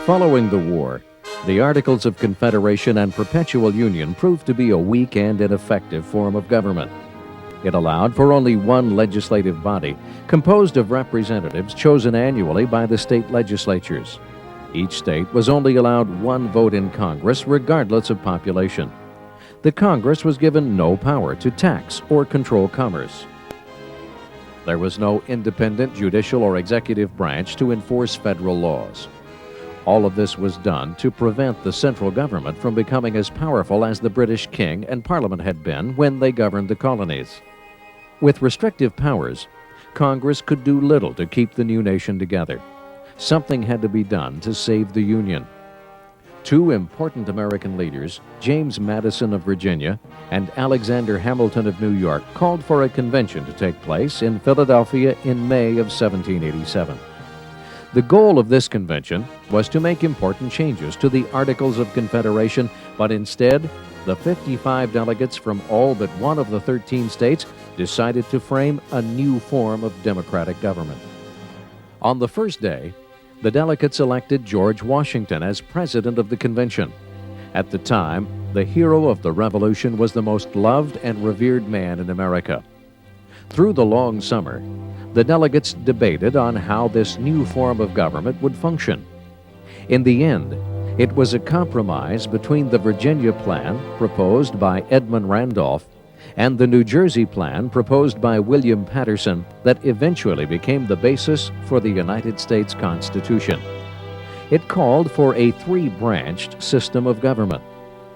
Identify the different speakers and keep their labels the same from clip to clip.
Speaker 1: Following the war, the Articles of Confederation and Perpetual Union proved to be a weak and ineffective form of government. It allowed for only one legislative body, composed of representatives chosen annually by the state legislatures. Each state was only allowed one vote in Congress, regardless of population. The Congress was given no power to tax or control commerce. There was no independent judicial or executive branch to enforce federal laws. All of this was done to prevent the central government from becoming as powerful as the British King and Parliament had been when they governed the colonies. With restrictive powers, Congress could do little to keep the new nation together. Something had to be done to save the Union. Two important American leaders, James Madison of Virginia and Alexander Hamilton of New York, called for a convention to take place in Philadelphia in May of 1787. The goal of this convention was to make important changes to the Articles of Confederation, but instead, the 55 delegates from all but one of the 13 states decided to frame a new form of democratic government. On the first day, the delegates elected George Washington as president of the convention. At the time, the hero of the Revolution was the most loved and revered man in America. Through the long summer, the delegates debated on how this new form of government would function. In the end, it was a compromise between the Virginia plan, proposed by Edmund Randolph, and the New Jersey plan, proposed by William Patterson, that eventually became the basis for the United States Constitution. It called for a three-branched system of government: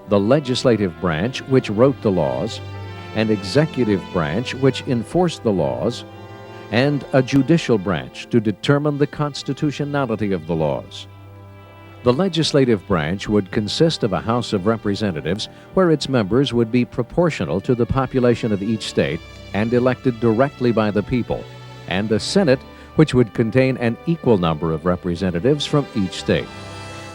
Speaker 1: the legislative branch, which wrote the laws, an executive branch, which enforced the laws, and a judicial branch to determine the constitutionality of the laws. The legislative branch would consist of a House of Representatives where its members would be proportional to the population of each state and elected directly by the people, and a Senate which would contain an equal number of representatives from each state.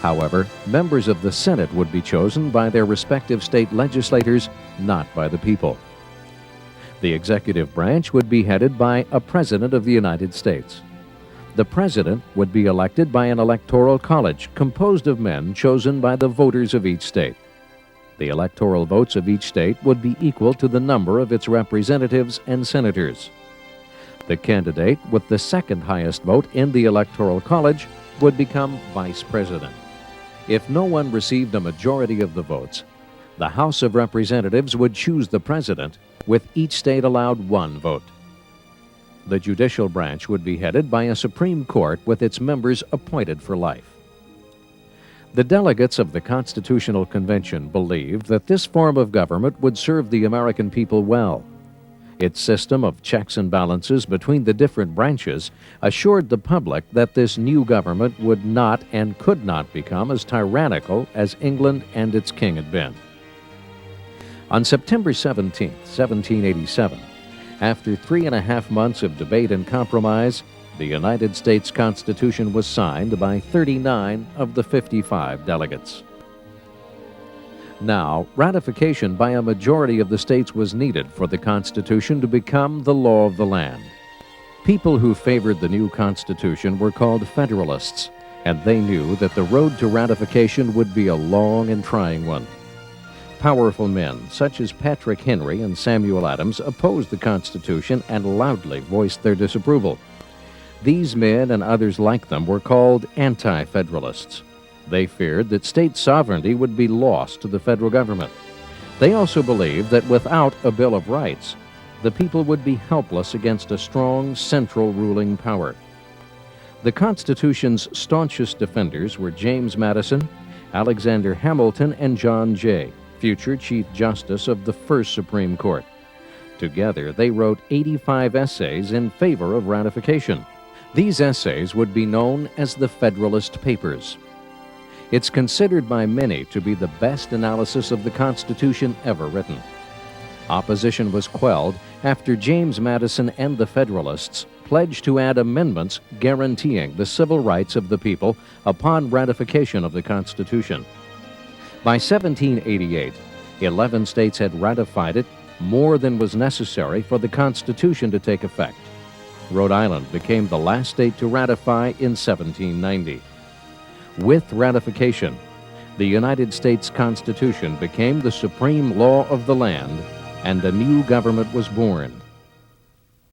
Speaker 1: However, members of the Senate would be chosen by their respective state legislators, not by the people. The executive branch would be headed by a President of the United States. The President would be elected by an electoral college composed of men chosen by the voters of each state. The electoral votes of each state would be equal to the number of its representatives and senators. The candidate with the second highest vote in the electoral college would become vice president. If no one received a majority of the votes, the House of Representatives would choose the president, with each state allowed one vote. The judicial branch would be headed by a Supreme Court with its members appointed for life. The delegates of the Constitutional Convention believed that this form of government would serve the American people well. Its system of checks and balances between the different branches assured the public that this new government would not and could not become as tyrannical as England and its king had been. On September 17, 1787, after 3.5 months of debate and compromise, the United States Constitution was signed by 39 of the 55 delegates. Now, ratification by a majority of the states was needed for the Constitution to become the law of the land. People who favored the new Constitution were called Federalists, and they knew that the road to ratification would be a long and trying one. Powerful men, such as Patrick Henry and Samuel Adams, opposed the Constitution and loudly voiced their disapproval. These men and others like them were called anti-federalists. They feared that state sovereignty would be lost to the federal government. They also believed that without a Bill of Rights, the people would be helpless against a strong central ruling power. The Constitution's staunchest defenders were James Madison, Alexander Hamilton, and John Jay, future Chief Justice of the First Supreme Court. Together, they wrote 85 essays in favor of ratification. These essays would be known as the Federalist Papers. It's considered by many to be the best analysis of the Constitution ever written. Opposition was quelled after James Madison and the Federalists pledged to add amendments guaranteeing the civil rights of the people upon ratification of the Constitution. By 1788, 11 states had ratified it, more than was necessary for the Constitution to take effect. Rhode Island became the last state to ratify in 1790. With ratification, the United States Constitution became the supreme law of the land, and a new government was born.